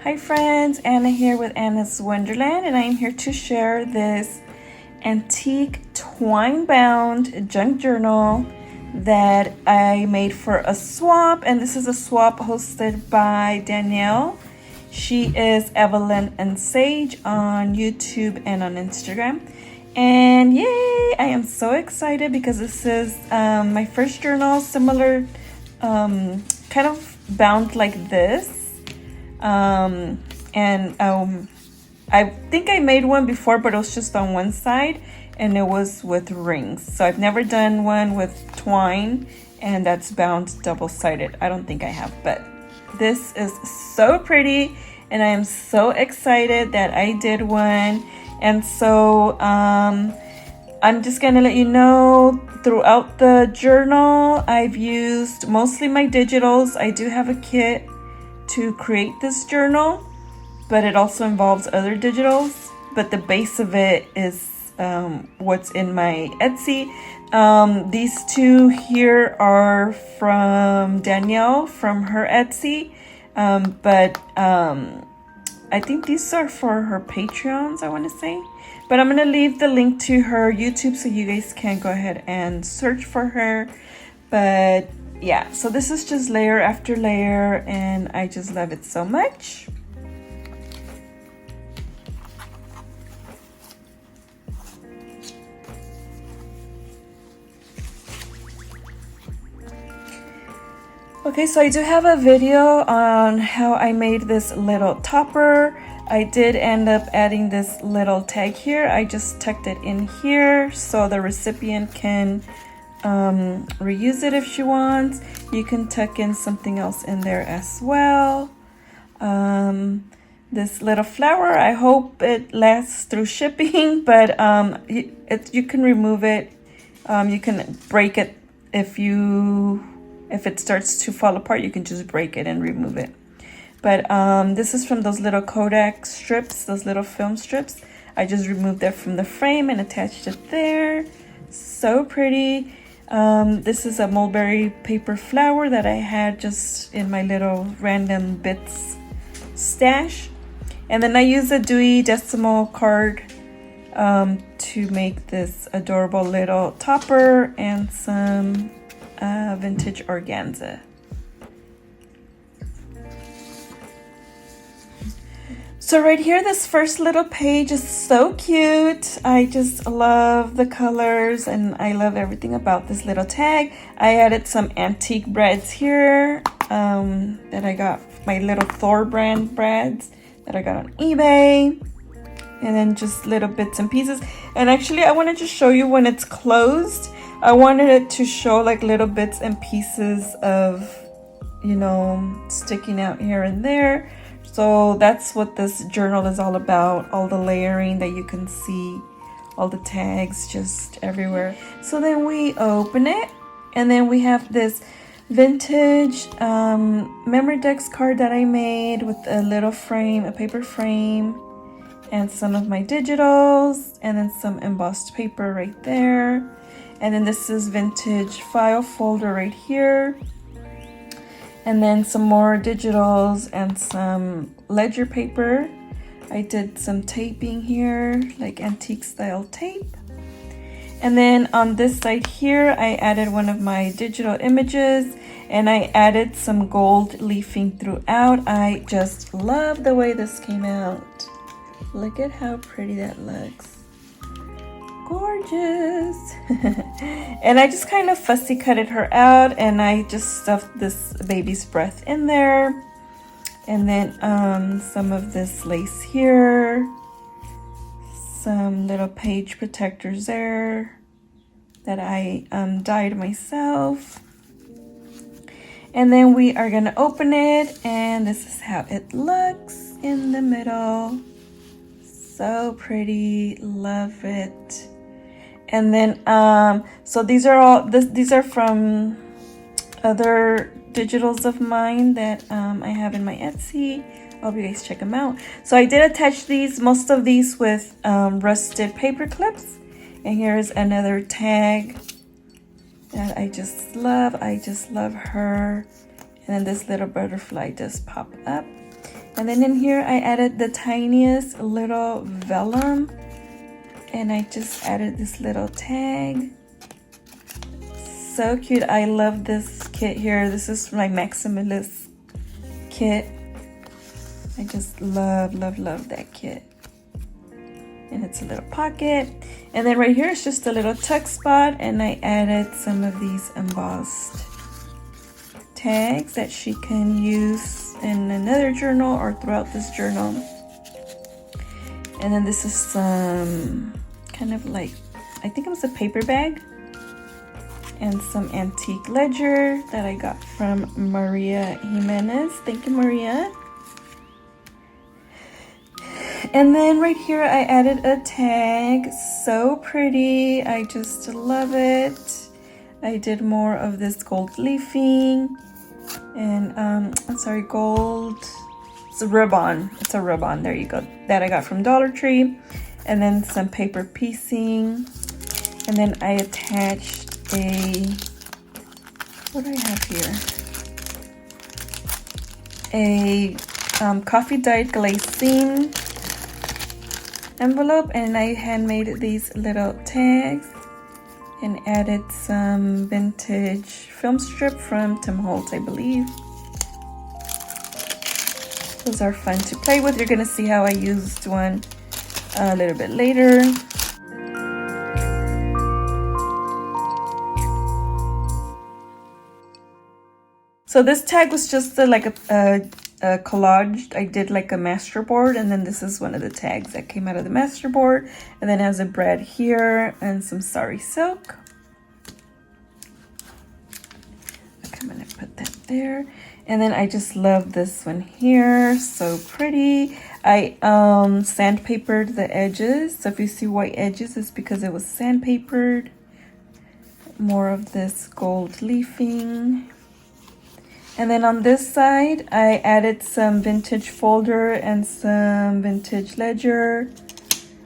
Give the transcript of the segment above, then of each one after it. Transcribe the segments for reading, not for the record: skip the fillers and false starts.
Hi friends, Anna here with Anna's Wonderland, and I am here to share this antique twine bound junk journal that I made for a swap. And this is a swap hosted by Danielle. She is Evelyn and Sage on YouTube and on Instagram. And yay, I am so excited because this is my first journal, similar, kind of bound like this. I think I made one before, but it was just on one side and it was with rings. So I've never done one with twine and that's bound double-sided. I don't think I have, but this is so pretty and I am so excited that I did one. And so I'm just gonna let you know, throughout the journal I've used mostly my digitals. I do have a kit to create this journal, but it also involves other digitals, but the base of it is what's in my Etsy. These two here are from Danielle from her Etsy, but I think these are for her Patreons, I want to say. But I'm going to leave the link to her YouTube so you guys can go ahead and search for her. But yeah, so this is just layer after layer and I just love it so much. Okay, so I do have a video on how I made this little topper. I did end up adding this little tag here. I just tucked it in here so the recipient can reuse it if she wants. You can tuck in something else in there as well. This little flower, I hope it lasts through shipping, but you can remove it. You can break it if it starts to fall apart. You can just break it and remove it. But this is from those little Kodak strips, those little film strips. I just removed that from the frame and attached it there. So pretty. This is a mulberry paper flower that I had just in my little random bits stash. And then I used a Dewey Decimal card to make this adorable little topper and some vintage organza. So right here, this first little page is so cute. I just love the colors and I love everything about this little tag. I added some antique brads here that I got, my little Thor brand brads that I got on eBay. And then just little bits and pieces. And actually I wanted to show you when it's closed. I wanted it to show like little bits and pieces of, you know, sticking out here and there. So that's what this journal is all about, all the layering that you can see, all the tags just everywhere. So then we open it and then we have this vintage Memorex card that I made with a little frame, a paper frame, and some of my digitals, and then some embossed paper right there. And then this is vintage file folder right here. And then some more digitals and some ledger paper. I did some taping here, like antique style tape. And then on this side here, I added one of my digital images and I added some gold leafing throughout. I just love the way this came out. Look at how pretty that looks. Gorgeous. And I just kind of fussy cutted her out and I just stuffed this baby's breath in there. And then some of this lace here, some little page protectors there that I dyed myself. And then we are gonna open it and this is how it looks in the middle. So pretty, love it. And then so these are from other digitals of mine that I have in my Etsy. I hope you guys check them out. So I did attach most of these with rusted paper clips. And here's another tag that I just love. I just love her. And then this little butterfly does pop up. And then in here I added the tiniest little vellum, and I just added this little tag. So cute. I love this kit here. This is my maximalist kit. I just love that kit. And it's a little pocket. And then right here is just a little tuck spot, and I added some of these embossed tags that she can use in another journal or throughout this journal. And then this is some kind of like, I think it was a paper bag, and some antique ledger that I got from Maria Jimenez. Thank you, Maria. And then right here I added a tag. So pretty. I just love it. I did more of this gold leafing and gold, it's a ribbon. It's a ribbon, there you go, that I got from Dollar Tree. And then some paper piecing, and then I attached a, what do I have here, a coffee dyed glazing envelope, and I handmade these little tags and added some vintage film strip from Tim Holtz, I believe. Those are fun to play with. You're gonna see how I used one a little bit later. So this tag was just like a collage. I did like a masterboard, and then this is one of the tags that came out of the masterboard, and then it has a brad here and some sari silk. Okay, I'm gonna put that there. And then I just love this one here, so pretty. I sandpapered the edges, so if you see white edges, it's because it was sandpapered. More of this gold leafing. And then on this side, I added some vintage folder and some vintage ledger.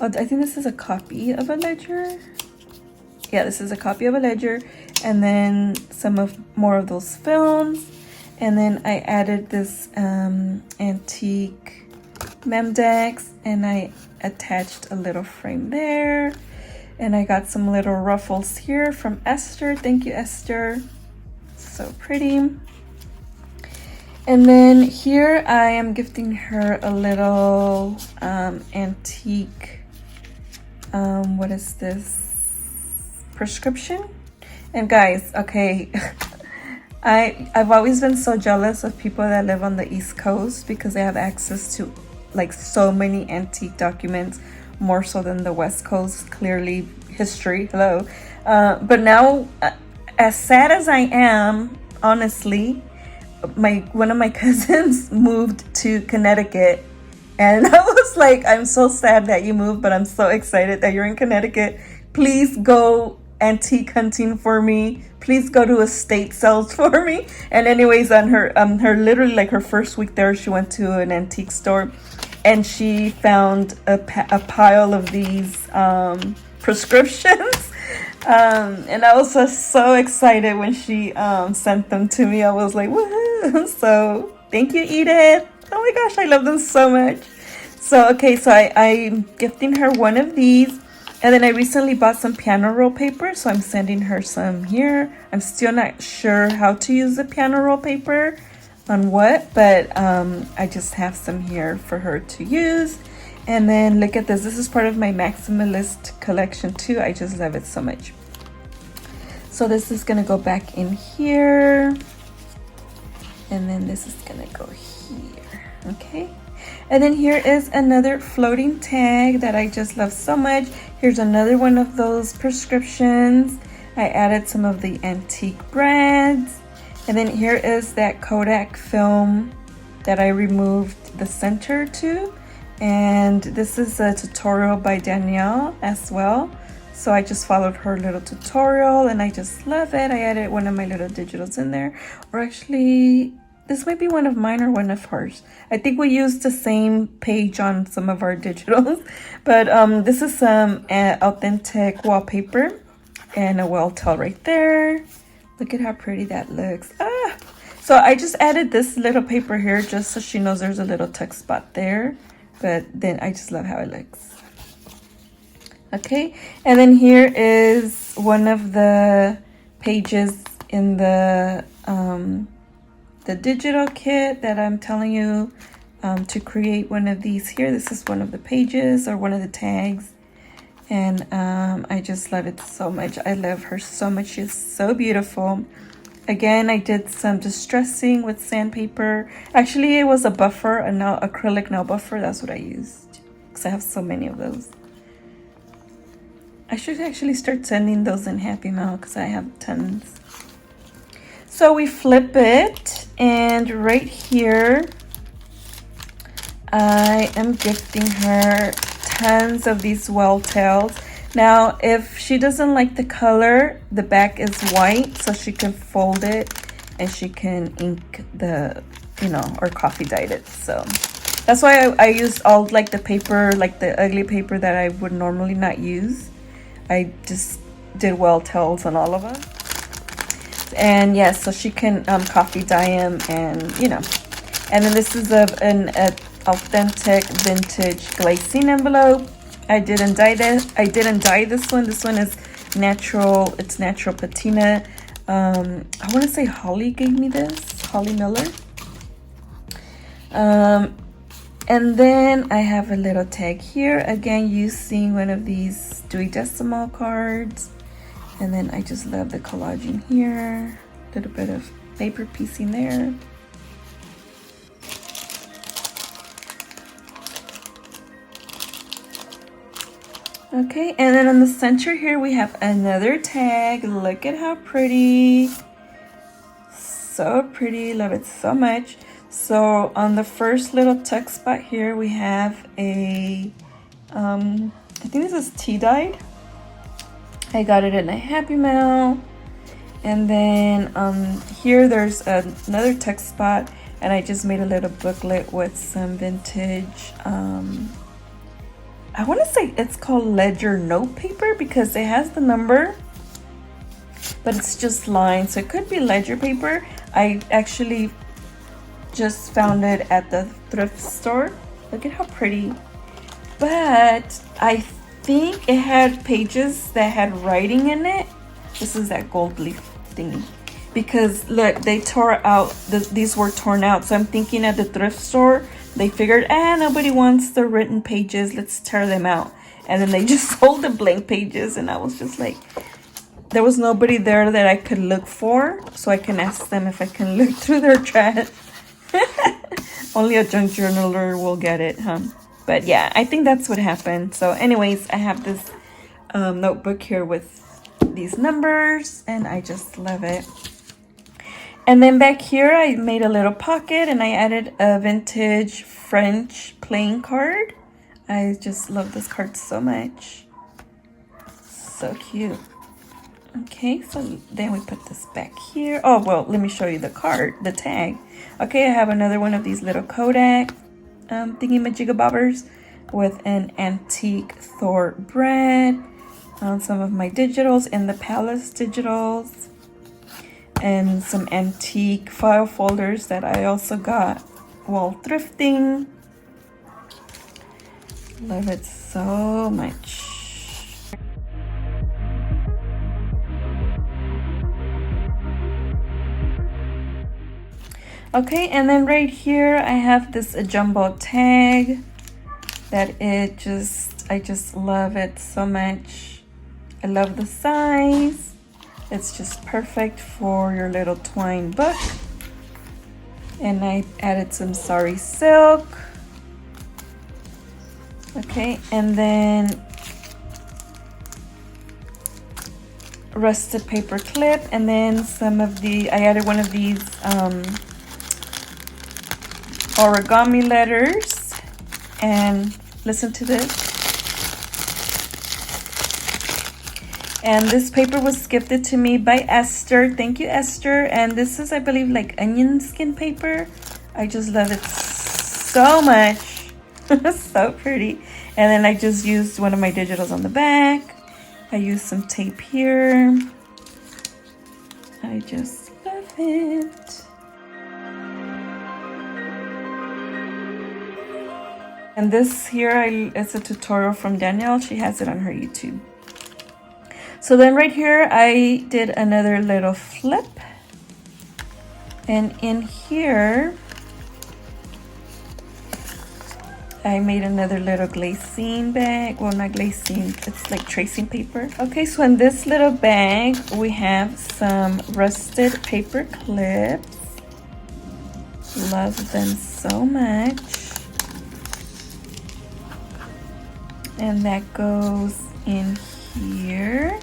Oh, I think this is a copy of a ledger. Yeah, this is a copy of a ledger. And then more of those films. And then I added this antique Memdex, and I attached a little frame there. And I got some little ruffles here from Esther. Thank you, Esther. So pretty. And then here I am gifting her a little antique, what is this, prescription. And guys, okay, I've always been so jealous of people that live on the East Coast because they have access to like so many antique documents, more so than the West Coast. Clearly history, hello. But now, as sad as I am, honestly, one of my cousins moved to Connecticut, and I was like, I'm so sad that you moved, but I'm so excited that you're in Connecticut. Please go antique hunting for me. Please go to estate sales for me. And anyways, on her literally like her first week there, she went to an antique store, and she found a pile of these prescriptions. And I was just so excited when she sent them to me. I was like, woohoo! So thank you, Edith. Oh my gosh, I love them so much. So okay, so I'm gifting her one of these, and then I recently bought some piano roll paper, so I'm sending her some here. I'm still not sure how to use the piano roll paper on what, but I just have some here for her to use. And then look at this. This is part of my maximalist collection too. I just love it so much. So this is gonna go back in here. And then this is gonna go here, okay? And then here is another floating tag that I just love so much. Here's another one of those prescriptions. I added some of the antique brads. And then here is that Kodak film that I removed the center to. And this is a tutorial by Danielle as well. So I just followed her little tutorial, and I just love it. I added one of my little digitals in there. Or actually, this might be one of mine or one of hers. I think we used the same page on some of our digitals. But this is some authentic wallpaper and a well towel right there. Look at how pretty that looks. So I just added this little paper here just so she knows there's a little tuck spot there. But then I just love how it looks. Okay, and then here is one of the pages in the digital kit that I'm telling you to create one of these here. This is one of the pages or one of the tags. And I just love it so much. I love her so much. She's so beautiful. Again, I did some distressing with sandpaper. Actually, it was a buffer, an acrylic nail buffer. That's what I used because I have so many of those. I should actually start sending those in Happy Mail because I have tons. So we flip it, and right here, I am gifting her tons of these wall tails. Now, if she doesn't like the color, the back is white, so she can fold it and she can ink the, or coffee dyed it. So that's why I used all like the paper, like the ugly paper that I would normally not use. I just did wall tails on all of them. And yes, so she can coffee dye them, and And then this is an authentic vintage glazing envelope. I didn't dye this one. This one is natural. It's natural patina. I want to say Holly gave me this. Holly Miller. And then I have a little tag here, again using one of these Dewey Decimal cards. And then I just love the collaging here. A little bit of paper piecing there. Okay, and then in the center here we have another tag. Look at how pretty. So pretty, love it so much. So on the first little tuck spot here, we have a, I think this is tea dyed. I got it in a Happy Mail. And then here there's another tuck spot, and I just made a little booklet with some vintage, I want to say it's called ledger note paper because it has the number, but it's just lines. So it could be ledger paper. I actually just found it at the thrift store. Look at how pretty. But I think it had pages that had writing in it. This is that gold leaf thingy. Because look, they tore out, these were torn out. So I'm thinking at the thrift store, they figured, nobody wants the written pages. Let's tear them out. And then they just sold the blank pages. And I was just like, there was nobody there that I could look for. So I can ask them if I can look through their trash. Only a junk journaler will get it, huh? But yeah, I think that's what happened. So anyways, I have this notebook here with these numbers. And I just love it. And then back here, I made a little pocket and I added a vintage French playing card. I just love this card so much. So cute. Okay, so then we put this back here. Oh, well, let me show you the card, the tag. Okay, I have another one of these little Kodak thingy-majigga-bobbers with an antique Thor bread. Some of my digitals in the Palace digitals. And some antique file folders that I also got while thrifting. Love it so much. Okay, and then right here I have this jumbo tag that I just love it so much. I love the size. It's just perfect for your little twine book. And I added some sari silk. Okay, and then rusted paper clip, and then I added one of these origami letters. And listen to this. And this paper was gifted to me by Esther. Thank you, Esther. And this is, I believe, like onion skin paper. I just love it so much. So pretty. And then I just used one of my digitals on the back. I used some tape here. I just love it. And this here is a tutorial from Danielle. She has it on her YouTube. So then right here, I did another little flip. And in here, I made another little glazing bag. Well, not glazing, it's like tracing paper. Okay, so in this little bag, we have some rusted paper clips. Love them so much. And that goes in here.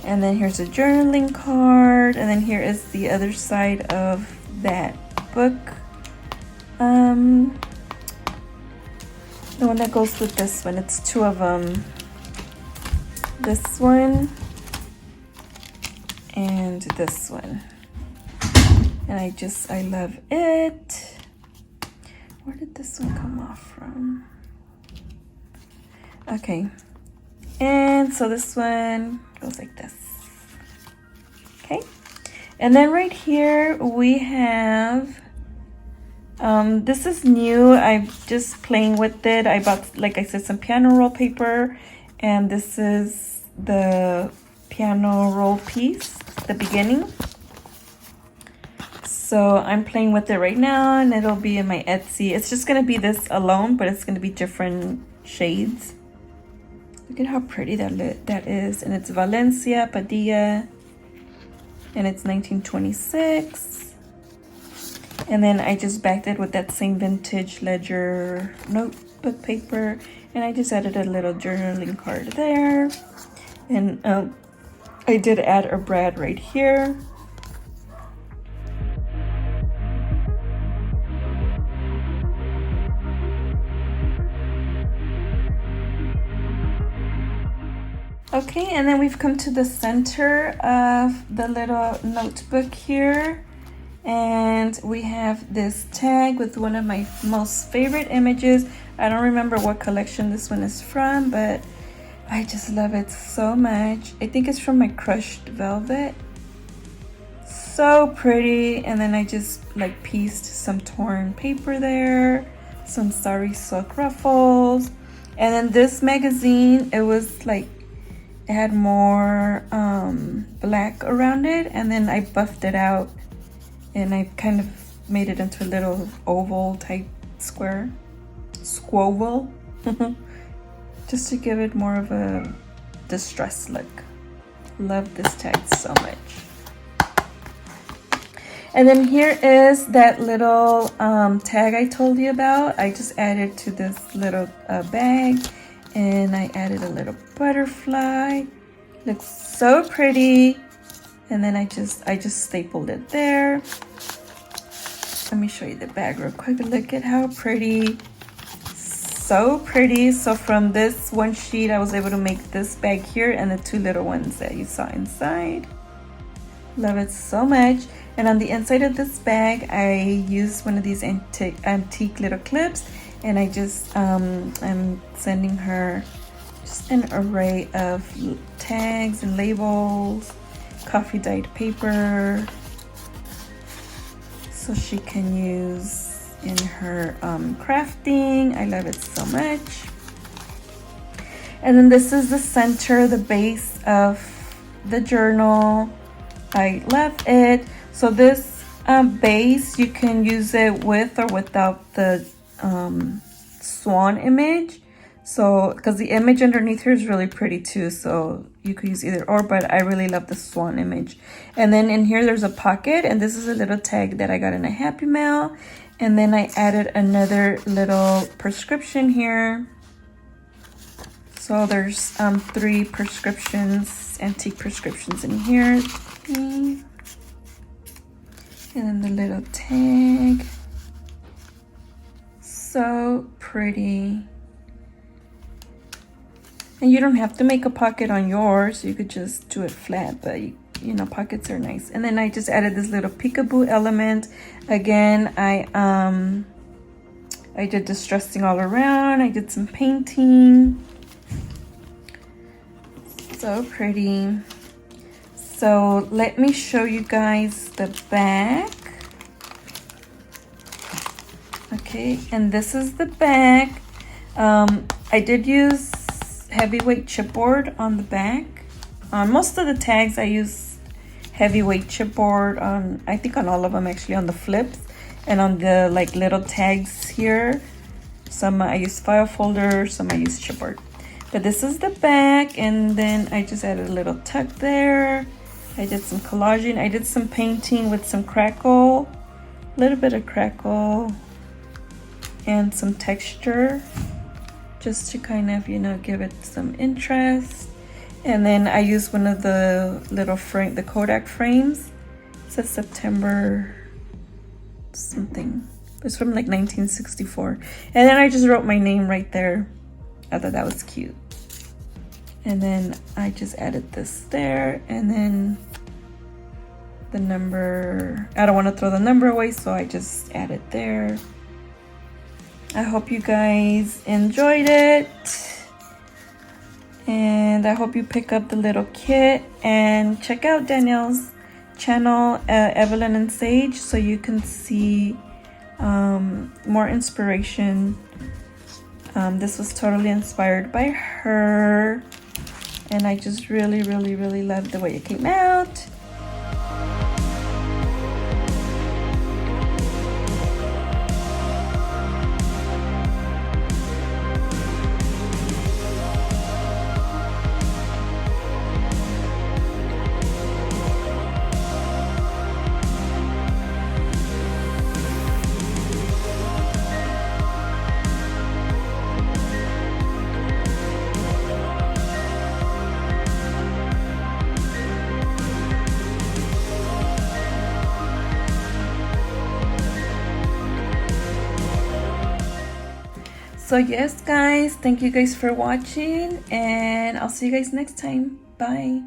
And then here's a journaling card. And then here is the other side of that book. The one that goes with this one. It's two of them. This one and this one. And I love it. Where did this one come off from? Okay. And so this one goes like this. Okay. And then right here we have, this is new. I'm just playing with it. I bought, like I said, some piano roll paper. And this is the piano roll piece, the beginning. So I'm playing with it right now, and it'll be in my Etsy. It's just gonna be this alone, but it's gonna be different shades. Look at how pretty that is. And it's Valencia Padilla, and it's 1926. And then I just backed it with that same vintage ledger notebook paper, and I just added a little journaling card there. And I did add a brad right here. Okay, and then we've come to the center of the little notebook here. And we have this tag with one of my most favorite images. I don't remember what collection this one is from, but I just love it so much. I think it's from my crushed velvet. So pretty. And then I just like pieced some torn paper there, some sari silk ruffles. And then this magazine, it was like, it had more black around it, and then I buffed it out and I kind of made it into a little oval type square, squoval, just to give it more of a distressed look. Love this tag so much. And then here is that little tag I told you about. I just added to this little bag. And I added a little butterfly. Looks so pretty. And then I just stapled it there. Let me show you the bag real quick. Look at how pretty. So pretty. So from this one sheet, I was able to make this bag here and the two little ones that you saw inside. Love it so much. And on the inside of this bag, I used one of these antique little clips. And I just, I'm sending her just an array of tags and labels, coffee dyed paper, so she can use in her crafting. I love it so much. And then this is the center, the base of the journal. I love it. So this base, you can use it with or without the swan image. So because the image underneath here is really pretty too, so you could use either or, but I really love the swan image. And then in here there's a pocket, and this is a little tag that I got in a Happy Mail. And then I added another little prescription here. So there's 3 prescriptions, antique prescriptions in here. And then the little tag. So pretty. And you don't have to make a pocket on yours. You could just do it flat, but you know, pockets are nice. And then I just added this little peekaboo element. Again, I did distressing all around. I did some painting. So pretty. So let me show you guys the back. Okay, and this is the back. I did use heavyweight chipboard on the back. On most of the tags I used heavyweight chipboard on, I think on all of them actually, on the flips and on the like little tags here. Some I used file folder, some I used chipboard. But this is the back, and then I just added a little tuck there. I did some collaging. I did some painting with some crackle, a little bit of crackle and some texture, just to kind of, you know, give it some interest. And then I used one of the little frame, the Kodak frames. It says September something. It's from like 1964. And then I just wrote my name right there. I thought that was cute. And then I just added this there, and then the number, I don't want to throw the number away, so I just added there. I hope you guys enjoyed it, and I hope you pick up the little kit and check out Danielle's channel, Evelyn and Sage, so you can see more inspiration. This was totally inspired by her, and I just really loved the way it came out. So yes guys, thank you guys for watching, and I'll see you guys next time. Bye.